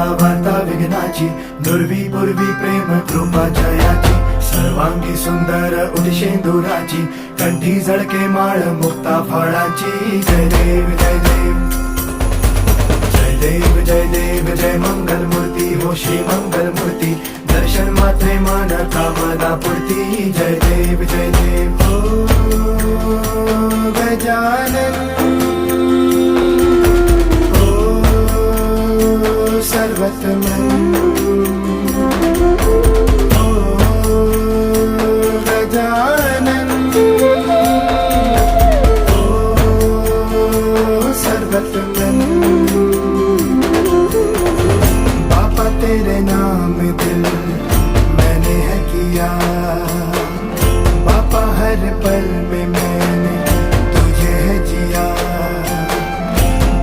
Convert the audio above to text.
आता वार्ता विघ्नाची, दुर्वी पूर्वी प्रेम कृपा जयाची, सर्वांगी सुंदर उदिशेंदुराची, कंठी झळके माळ मुक्ता फळाची. जय देव जय देव जय देव जय देव जय मंगल मूर्ती हो श्री मंगल मूर्ती, दर्शन मात्रे मन कामना पूर्ती. जय देव जय देव ओ गजानन ओ सर्वतमन ओ गजानन ओ सर्वतमन. तेरे